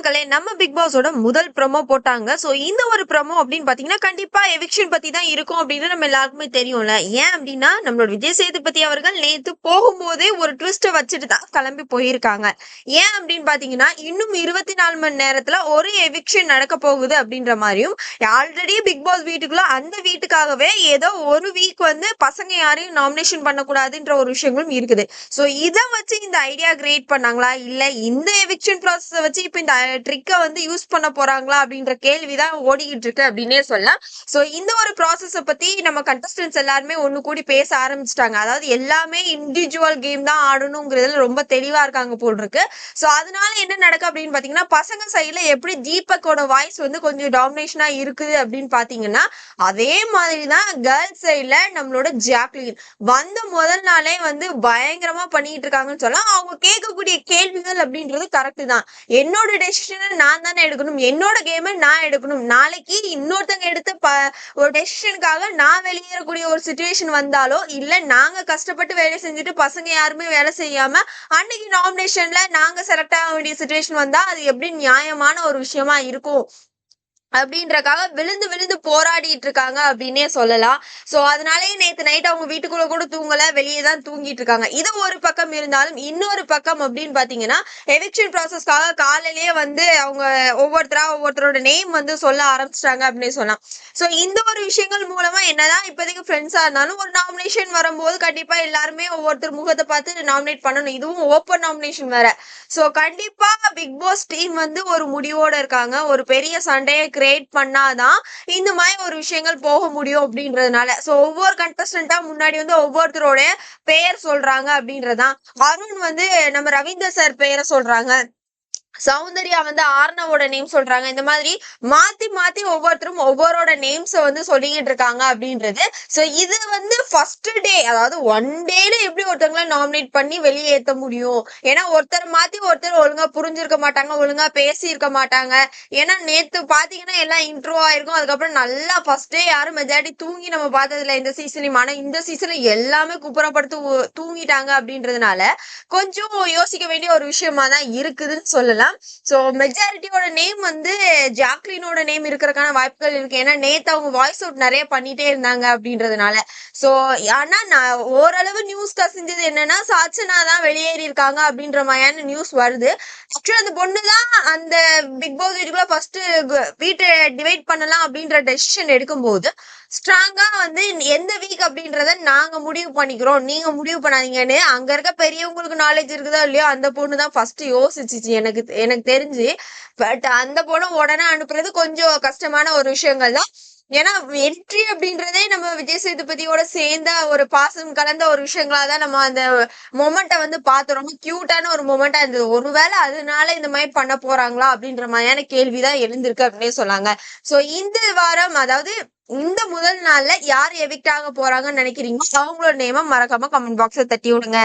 மக்களே நம்ம பிக் பாஸோட முதல் ப்ரோமோ போட்டாங்க. சோ இந்த ஒரு ப்ரோமோ அப்படின்னு பாத்தீங்கன்னா கண்டிப்பா எவிக்ஷன் பத்தி தான் இருக்கும் அப்படின்னு நம்ம எல்லாருக்குமே தெரியும்ல. ஏன் அப்படின்னா நம்மளோட விஜய் சேதுபதி அவர்கள் நேத்து போகும்போதே ஒரு ட்விஸ்ட வச்சுட்டு தான் கிளம்பி போயிருக்காங்க. ஏன் அப்படின்னு பாத்தீங்கன்னா இன்னும் 24 மணி நேரத்துல ஒரு எவிக்ஷன் நடக்க போகுது அப்படின்ற மாதிரியும், ஆல்ரெடி பிக் பாஸ் வீட்டுக்குள்ள அந்த வீட்டுக்காகவே ஏதோ ஒரு வீக் வந்து பசங்க யாரையும் நாமினேஷன் பண்ணக்கூடாதுன்ற ஒரு விஷயங்களும் இருக்குது. சோ இத வச்சு இந்த ஐடியா கிரியேட் பண்ணாங்களா, இல்ல இந்த எவிக்ஷன் ப்ராசஸ் வச்சு இப்ப இந்த ட்ரிக்க வந்து யூஸ் பண்ண போறாங்களா அப்படின்ற கேள்விதான் ஓடிக்கிட்டு இருக்கு அப்படின்னே சொல்லலாம். சோ இந்த ஒரு ப்ராசஸ பத்தி நம்ம கண்டஸ்டன்ஸ் எல்லாருமே ஒண்ணு கூடி பேச ஆரம்பிச்சிட்டாங்க. அதாவது எல்லாமே இண்டிவிஜுவல் கேம் தான் ஆடணுங்கிறதுல ரொம்ப தெளிவா இருக்காங்க போல் இருக்கு. சோ அதனால என்ன நடக்கு அப்படின்னு பாத்தீங்கன்னா, பசங்க சைடுல எப்படி தீபக்கோட வாய்ஸ் வந்து கொஞ்சம் டாமினேஷனா இருக்குது அப்படின்னு பாத்தீங்கன்னா, அதே மாதிரிதான் கேர்ள்ஸ் சைடுல நம்மளோட ஜாக்லின் வந்த முதல் நாளே வந்து பயங்கரமா பண்ணிட்டு இருக்காங்கன்னு சொல்லலாம். அவங்க கேட்கக்கூடிய கேள்விகள் அப்படின்றது கரெக்ட் தான். என்னோட டெசிஷனை நான் தானே எடுக்கணும், என்னோட கேமை நான் எடுக்கணும். நாளைக்கு இன்னொருத்தங்க எடுத்த ஒரு டெசிஷனுக்காக நான் வெளியேறக்கூடிய ஒரு சுச்சுவேஷன் வந்தாலோ, இல்ல நாங்க கஷ்டப்பட்டு வேலை செஞ்சுட்டு பசங்க யாருமே வேலை செய்யாம அன்னைக்கு நாமினேஷன்ல நாங்க செலக்ட் ஆக வேண்டிய சுச்சுவேஷன் வந்தா அது எப்படி நியாயமான ஒரு விஷயமா இருக்கும் அப்படின்றக்காக விழுந்து விழுந்து போராடிட்டு இருக்காங்க அப்படின்னே சொல்லலாம். சோ அதனாலேயே நேத்து நைட் அவங்க வீட்டுக்குள்ள கூட தூங்கல, வெளியே தான் தூங்கிட்டு இருக்காங்க. இது ஒரு பக்கம் இருந்தாலும் இன்னொரு பக்கம் அப்படின்னு பாத்தீங்கன்னா, எவிக்ஷன் ப்ராசஸ்க்காக காலையிலேயே வந்து அவங்க ஒவ்வொருத்தரோட நேம் வந்து சொல்ல ஆரம்பிச்சிட்டாங்க அப்படின்னு சொல்லலாம். சோ இந்த ஒரு விஷயங்கள் மூலமா என்னதான் இப்போதைக்கு ஃப்ரெண்ட்ஸா இருந்தாலும் ஒரு நாமினேஷன் வரும்போது கண்டிப்பா எல்லாருமே ஒவ்வொருத்தர் முகத்தை பார்த்து நாமினேட் பண்ணணும். இதுவும் ஓப்பன் நாமினேஷன் வேற. சோ கண்டிப்பா பிக் பாஸ் டீம் வந்து ஒரு முடிவோட இருக்காங்க. ஒரு பெரிய சண்டையை கிரியேட் பண்ணாதான் இந்த மாதிரி ஒரு விஷயங்கள் போக முடியும் அப்படின்றதுனால. சோ ஒவ்வொரு கண்டஸ்டன்டா முன்னாடி வந்து ஒவ்வொருத்தரோட பெயர் சொல்றாங்க அப்படின்றதான். அருண் வந்து நம்ம ரவீந்தர் சார் பெயரை சொல்றாங்க, சௌந்தர்யா வந்து ஆர்னவோட நேம் சொல்றாங்க. இந்த மாதிரி மாத்தி மாத்தி ஒவ்வொருத்தரும் ஒவ்வொருட நேம்ஸ் வந்து சொல்லிக்கிட்டு இருக்காங்க அப்படின்றது. சோ இது வந்து ஃபர்ஸ்ட் டே, அதாவது ஒன் டேல எப்படி ஒருத்தவங்களை நாமினேட் பண்ணி வெளியேற்ற முடியும்? ஏன்னா ஒருத்தர் மாத்தி ஒருத்தர் ஒழுங்கா புரிஞ்சிருக்க மாட்டாங்க, ஒழுங்கா பேசி இருக்க மாட்டாங்க. ஏன்னா நேத்து பாத்தீங்கன்னா எல்லாம் இன்ட்ரோ ஆயிருக்கும். அதுக்கப்புறம் நல்லா ஃபர்ஸ்ட் டே யாரும் மெஜாரிட்டி தூங்கி நம்ம பார்த்ததுல இந்த சீசன்லயும். ஆனா இந்த சீசன்ல எல்லாமே குப்புறப்படுத்து தூங்கிட்டாங்க அப்படின்றதுனால கொஞ்சம் யோசிக்க வேண்டிய ஒரு விஷயமா தான் இருக்குதுன்னு சொல்லலாம். சோ மெஜாரிட்டியோட நேம் வந்து ஜாக்லினோட நேம் இருக்கிறதுக்கான வாய்ப்புகள் இருக்கு. ஏன்னா நேத்து அவங்க வாய்ஸ் அவுட் நிறைய பண்ணிட்டே இருந்தாங்க அப்படின்றதுனால. சோ ஆனா நான் ஓரளவு நியூஸ் கசிஞ்சது என்னன்னா, சாச்சனா தான் வெளியேறி இருக்காங்க அப்படின்ற மாதிரியான நியூஸ் வருது. ஆக்சுவலா அந்த பொண்ணுதான் அந்த பிக் பாஸ் வீட்டுக்குள்ள ஃபர்ஸ்ட் வீட்டை டிவைட் பண்ணலாம் அப்படின்ற டெசிஷன் எடுக்கும்போது ஸ்ட்ராங்கா வந்து எந்த வீக் அப்படின்றத நாங்க முடிவு பண்ணிக்கிறோம், நீங்க முடிவு பண்ணாதீங்கன்னு அங்க இருக்க பெரியவங்களுக்கு நாலேஜ் இருக்குதோ இல்லையோ அந்த பொண்ணு தான் ஃபர்ஸ்ட் யோசிச்சுச்சு எனக்கு எனக்கு தெரிஞ்சு. பட் அந்த பொண்ணு உடனே அனுப்புறது கொஞ்சம் கஷ்டமான ஒரு விஷயங்கள் தான். ஏன்னா என்ட்ரி அப்படின்றதே நம்ம விஜய் சேதுபதியோட சேர்ந்த ஒரு பாசம் கலந்த ஒரு விஷயங்களா தான் நம்ம அந்த மொமெண்ட்டை வந்து பார்த்தோம். ரொம்ப கியூட்டான ஒரு மொமெண்டா இருந்தது. ஒருவேளை அதனால இந்த மாதிரி பண்ண போறாங்களா அப்படின்ற மாதிரியான கேள்விதான் எழுந்திருக்கு அப்படின்னே சொன்னாங்க. சோ இந்த வாரம், அதாவது இந்த முதல் நாள்ல யார் எவிக்ட் ஆக போறாங்கன்னு நினைக்கிறீங்க? அவங்களோட நேம மறக்காம கமெண்ட் பாக்ஸ்ல தட்டி விடுங்க.